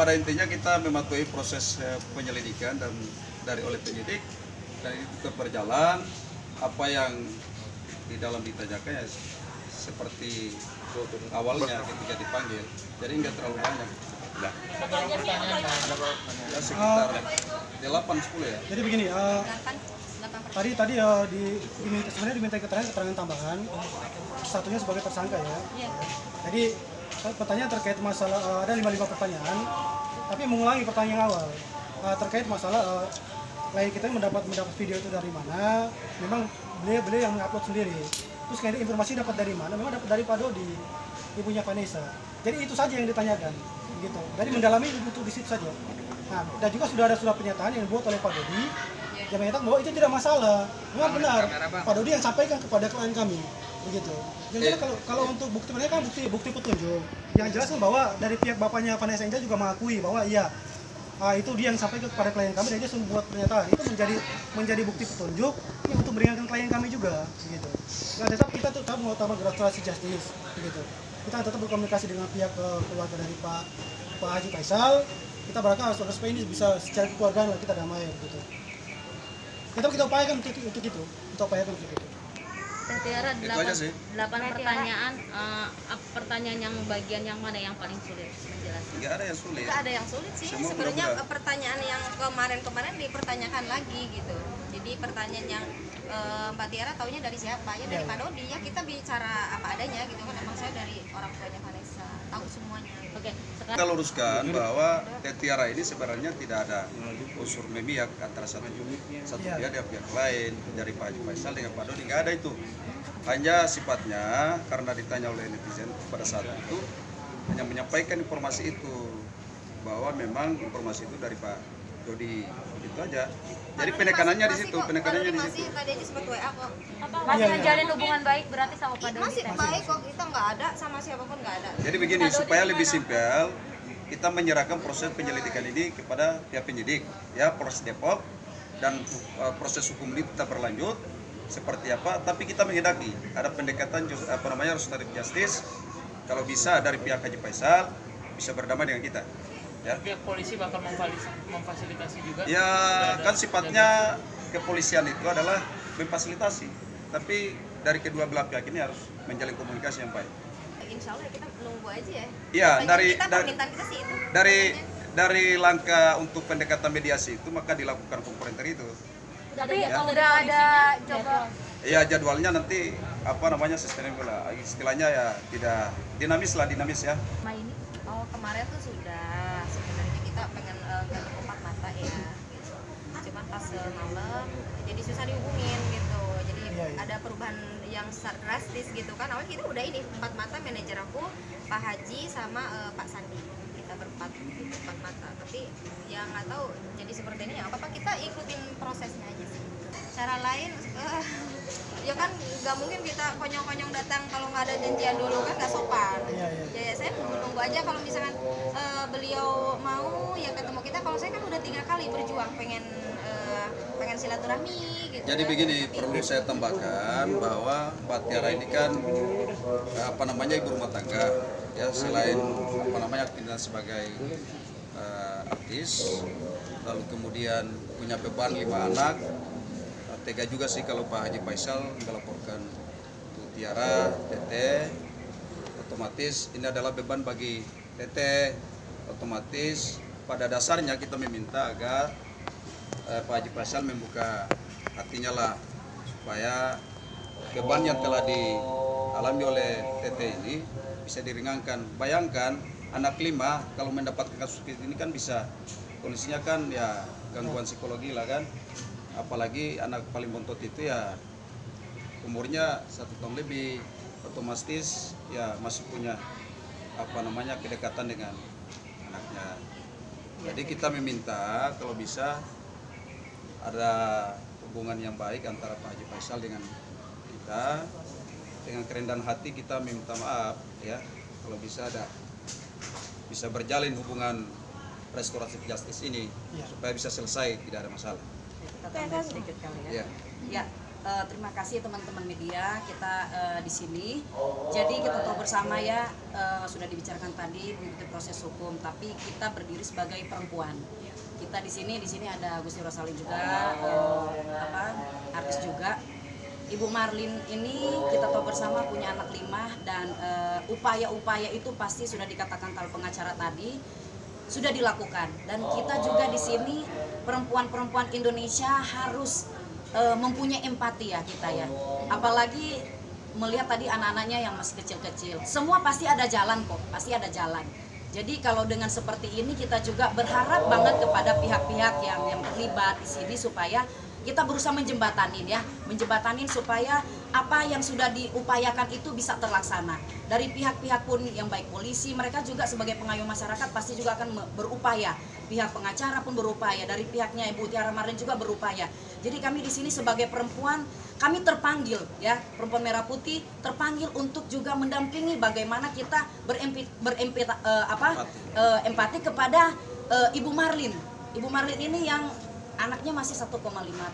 pada intinya kita mematuhi proses penyelidikan dan oleh penyidik, dan itu tetap berjalan. Apa yang di dalam ditanyakan ya seperti awalnya ketika dipanggil, jadi nggak terlalu banyak. Ya, sekitar 8-10 ya. Jadi begini, tadi sebenarnya diminta keterangan tambahan, satunya sebagai tersangka ya. Jadi pertanyaan terkait masalah ada 55 pertanyaan, tapi mengulangi pertanyaan yang awal terkait masalah kita mendapat video itu dari mana. Memang beliau yang mengupload sendiri. Terus kayak informasi dapat dari mana? Memang dapat dari Pak Dodi, ibunya Vanessa. Jadi itu saja yang ditanyakan, gitu. Jadi mendalami untuk di situ saja. Nah, dan juga sudah ada surat pernyataan yang dibuat oleh Pak Dodi yang menyatakan bahwa itu tidak masalah. Memang benar, Pak Dodi yang sampaikan kepada klien kami, begitu. Jadi kalau untuk bukti mereka kan bukti petunjuk. Yang jelas kan bahwa dari pihak bapaknya Vanessa Angel juga mengakui bahwa iya, itu dia yang sampaikan kepada klien kami dan dia sudah membuat pernyataan. Itu menjadi bukti petunjuk yang untuk meringankan klien kami juga, begitu. Nah, tetap kita tetap mengutamakan restoratif justice, begitu. Kita tetap berkomunikasi dengan pihak keluarga dari Pak Haji Faisal. Kita berharap supaya ini bisa secara kekeluargaan kita damai, begitu. Kita upayakan untuk itu, kita upayakan untuk itu. Tiara, 8 pertanyaan, pertanyaan yang bagian yang mana yang paling sulit menjelaskan? Nggak ada yang sulit. Nggak ada yang sulit sih. Sebenarnya pertanyaan yang kemarin dipertanyakan lagi gitu. Jadi pertanyaan yang Mbak Tiara taunya dari siapa? Ya dari Pak Dodi. Ya kita bicara apa adanya gitu kan. Emang saya dari orang tuanya Vanessa, tahu semuanya. Oke, sekarang Kita luruskan bahwa Tiara ini sebenarnya tidak ada unsur memihak antara satu pihak dan pihak lain, dari Pak Haji Faisal dengan Pak Dodi, nggak ada itu. Hanya sifatnya karena ditanya oleh netizen pada saat itu hanya menyampaikan informasi itu, bahwa memang informasi itu dari Pak Dodi, itu aja. Jadi penekanannya di situ, penekanannya di situ. Tadi aja sempat WA kok. masih menjalin hubungan baik berarti sama Pak Dodi? Masih baik kok, kita nggak ada sama siapapun, nggak ada. Jadi begini, supaya lebih simpel, kita menyerahkan proses penyelidikan ini kepada pihak penyidik, ya, Polres Depok, dan proses hukum ini tetap berlanjut seperti apa. Tapi kita menghendaki ada pendekatan restoratif justice, kalau bisa dari pihak Haji Faisal bisa berdamai dengan kita. Ya. Pihak polisi bakal memfasilitasi juga. Ya, kan sifatnya kepolisian itu adalah memfasilitasi, tapi dari kedua belah pihak ini harus menjalin komunikasi yang baik. Insya Allah kita nunggu aja ya. Iya, permintaan kita sih itu. dari langkah untuk pendekatan mediasi itu maka dilakukan komponenter itu. Tapi udah ada coba. Iya, jadwalnya nanti sustainable lah, istilahnya ya tidak dinamis ya. Oh, kemarin tuh sudah sebenarnya kita pengen ganti 4 mata ya gitu. Cuman pas malam jadi susah dihubungin gitu. Jadi ada perubahan yang drastis gitu kan. Awalnya kita udah ini 4 mata, manajer aku, Pak Haji sama Pak Sandi. Kita berempat 4 mata. Tapi ya nggak tahu jadi seperti ini ya apa-apa, kita ikutin prosesnya aja sih. Cara lain ya kan nggak mungkin kita konyong-konyong datang kalau nggak ada janjian dulu kan nggak sopan. Ya saya nunggu aja kalau misalkan beliau mau ya ketemu kita. Kalau saya kan udah 3 kali berjuang pengen silaturahmi gitu. Jadi begini, perlu saya tambahkan bahwa Mbak Tiara ini kan ibu rumah tangga, ya, selain aktivitas sebagai artis, lalu kemudian punya beban 5 anak. Tega juga sih kalau Pak Haji Faisal melaporkan Tiara, Tete, otomatis ini adalah beban bagi Tete. Otomatis pada dasarnya kita meminta agar Pak Haji Faisal membuka hatinya lah, supaya beban yang telah dialami oleh Tete ini bisa diringankan. Bayangkan anak 5 kalau mendapatkan kasus ini kan bisa kondisinya kan ya gangguan psikologi lah kan. Apalagi anak paling bontot itu ya umurnya 1 tahun lebih, otomatis ya masih punya kedekatan dengan anaknya. Jadi kita meminta kalau bisa ada hubungan yang baik antara Pak Haji Faisal dengan kita. Dengan kerendahan hati kita meminta maaf ya, kalau bisa berjalin hubungan restoratif justice ini supaya bisa selesai, tidak ada masalah. Sedikit kali ya. Ya. terima kasih teman-teman media kita di sini. Jadi kita tahu bersama ya, sudah dibicarakan tadi mengikuti proses hukum, tapi kita berdiri sebagai perempuan. Kita di sini ada Gusti Rosalin juga, artis juga. Ibu Marlin ini kita tahu bersama punya anak 5 dan upaya-upaya itu pasti sudah dikatakan kalau pengacara tadi sudah dilakukan, dan kita juga di sini perempuan-perempuan Indonesia harus mempunyai empati ya kita ya, apalagi melihat tadi anak-anaknya yang masih kecil-kecil. Semua pasti ada jalan kok, pasti ada jalan. Jadi kalau dengan seperti ini kita juga berharap banget kepada pihak-pihak yang terlibat di sini supaya kita berusaha menjembatanin supaya apa yang sudah diupayakan itu bisa terlaksana. Dari pihak-pihak pun yang baik polisi, mereka juga sebagai pengayuh masyarakat pasti juga akan berupaya. Pihak pengacara pun berupaya, dari pihaknya Ibu Tiara Marlin juga berupaya. Jadi kami di sini sebagai perempuan, kami terpanggil ya, perempuan merah putih terpanggil untuk juga mendampingi bagaimana kita empati kepada Ibu Marlin. Ibu Marlin ini yang anaknya masih 1,5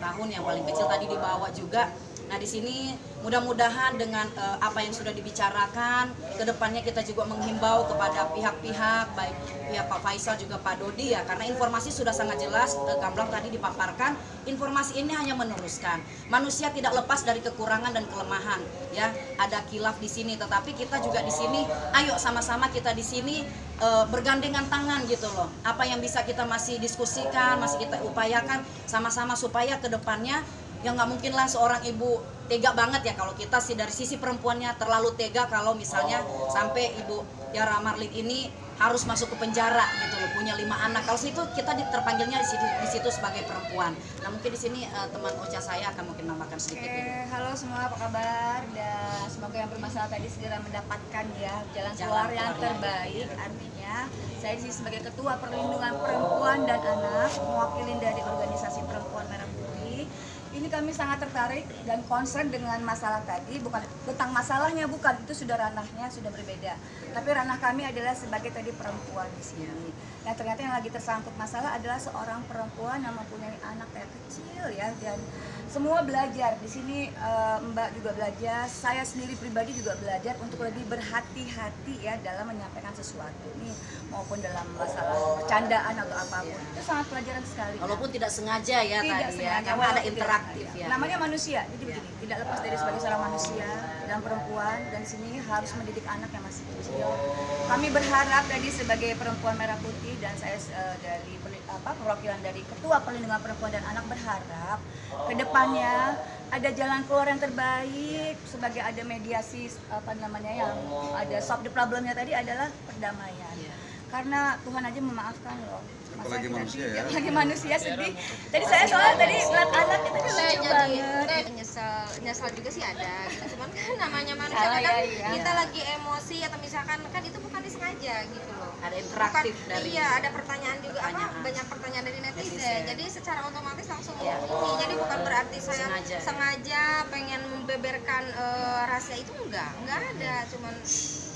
tahun, yang paling kecil tadi dibawa juga. Nah di sini mudah-mudahan dengan apa yang sudah dibicarakan, kedepannya kita juga menghimbau kepada pihak-pihak, baik pihak Pak Faisal juga Pak Dodi ya, karena informasi sudah sangat jelas, gamblang tadi dipaparkan. Informasi ini hanya meneruskan. Manusia tidak lepas dari kekurangan dan kelemahan ya. Ada khilaf di sini, tetapi kita juga di sini, ayo sama-sama kita di sini bergandengan tangan gitu loh. Apa yang bisa kita masih diskusikan, masih kita upayakan sama-sama supaya kedepannya ya nggak mungkin lah seorang ibu tega banget ya, kalau kita sih dari sisi perempuannya terlalu tega kalau misalnya sampai Ibu Tiara Marlin ini harus masuk ke penjara gitu loh, punya 5 anak. Kalau situ kita terpanggilnya di situ sebagai perempuan. Nah mungkin di sini teman Ocha saya akan mungkin nambahkan sedikit. Halo semua, apa kabar? Dan semoga yang bermasalah tadi segera mendapatkan ya jalan keluar yang terbaik. Artinya saya di sini sebagai Ketua Perlindungan Perempuan dan Anak, mewakili dari organisasi Perempuan Merah Putih. Ini kami sangat tertarik dan concern dengan masalah tadi, bukan tentang masalahnya, bukan, itu sudah ranahnya sudah berbeda. Tapi ranah kami adalah sebagai tadi perempuan di sini. Nah ternyata yang lagi tersangkut masalah adalah seorang perempuan yang mempunyai anak yang kecil ya, dan semua belajar di sini. Mbak juga belajar, saya sendiri pribadi juga belajar untuk lebih berhati-hati ya dalam menyampaikan sesuatu ini, maupun dalam masalah bercandaan atau apapun. Itu sangat pelajaran sekali. Walaupun tidak sengaja ya tidak tadi sengaja, ya, karena ada interaktif ya. Namanya manusia, jadi begini, tidak lepas dari sebagai seorang manusia dan perempuan, dan sini harus mendidik anak yang masih kecil. Kami berharap tadi sebagai Perempuan Merah Putih dan saya dari perwakilan dari Ketua Perlindungan Perempuan dan Anak berharap ke depannya ada jalan keluar yang terbaik, sebagai ada mediasi yang ada solve the problemnya tadi adalah perdamaian. Karena Tuhan aja memaafkan loh. Apalagi manusia ya. Apalagi manusia sedih. Tadi saya soalnya tadi ngeliat anak kita kan lucu banget. Nyesal juga sih ada gitu. Cuman kan namanya manusia Salah, kadang ya. kita lagi emosi atau misalkan kan itu bukan disengaja gitu loh. Ada interaktif Bukan, dari iya, ada pertanyaan juga banyak pertanyaan dari netizen. Jadi secara otomatis langsung ini. Jadi bukan berarti saya sengaja pengen membeberkan rahasia itu, enggak ada, cuman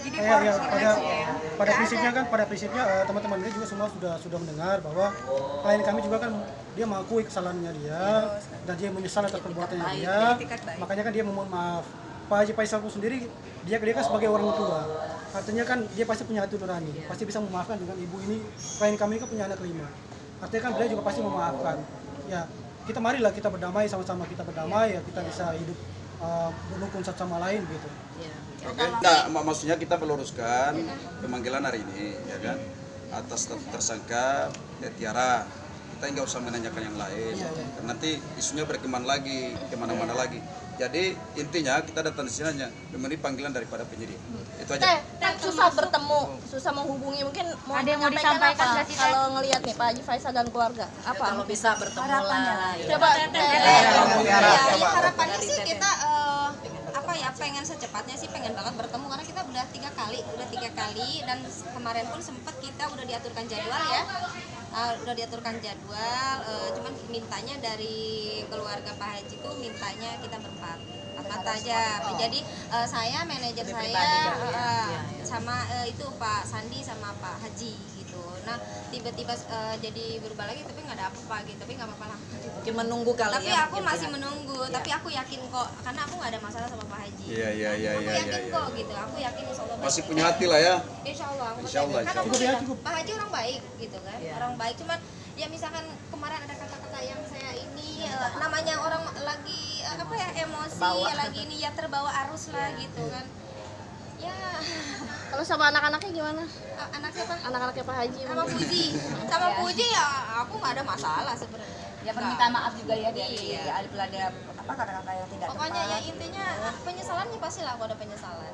jadi pada prinsipnya teman-teman ini juga semua sudah mendengar bahwa klien kami juga kan dia mengakui kesalahannya dia dan dia menyesal atas perbuatannya dia, makanya kan dia memohon maaf. Pak Haji Faisal sendiri dia kan sebagai orang tua, artinya kan dia pasti punya hati nurani, pasti bisa memaafkan dengan ibu ini. Klien kami kan punya anak 5, artinya kan beliau juga pasti memaafkan. Ya kita marilah kita berdamai, sama-sama kita berdamai ya, kita bisa hidup berrukun satu sama lain gitu. Oke. Nah, maksudnya kita meluruskan pemanggilan hari ini, ya kan, atas tersangka Tiara. Kita nggak usah menanyakan yang lain, karena nanti isunya berkembang lagi, kemana-mana lagi. Jadi intinya kita datang di sini hanya memenuhi panggilan daripada penyidik. Itu aja. Susah bertemu, susah menghubungi, mungkin mau ada yang mau disampaikan nggak sih, Teh? kalau ngelihat nih Pak Haji Faisal dan keluarga apa? Kalau bisa bertemu lah. Coba harapannya sih kita pengen secepatnya sih, pengen banget bertemu karena kita udah tiga kali dan kemarin pun sempat kita udah diaturkan jadwal ya. Cuman mintanya dari keluarga Pak Haji tuh mintanya kita berempat aja. Jadi saya, manajer saya, sama itu Pak Sandi sama Pak Haji gitu. gitu. Nah tiba-tiba jadi berubah lagi, tapi nggak ada apa-apa gitu, tapi nggak apa-apa lah. Mungkin menunggu kali Tapi ya. aku masih menunggu, tapi aku yakin kok, karena aku nggak ada masalah sama Pak Haji. Iya. Aku yakin kok gitu, aku yakin insya Allah Masih baik. punya hati lah ya. Insya Allah, aku Insya Allah, percaya. Karena insya Allah. aku Cukup. Pak Haji orang baik gitu kan, Iya. orang baik. Cuman ya misalkan kemarin ada kata-kata yang saya ini namanya orang lagi apa ya emosi, ya lagi ini ya terbawa arus lah gitu kan. Ya Kalau sama anak-anaknya gimana? anak siapa? Anak-anaknya Pak Haji. Sama Puji, sama Puji ya aku nggak ada masalah sebenarnya. Ya permintaan maaf juga ya dari Iya. ada apa kata-kata yang tidak Pokoknya tepat. ya intinya penyesalannya pasti lah, aku ada penyesalan.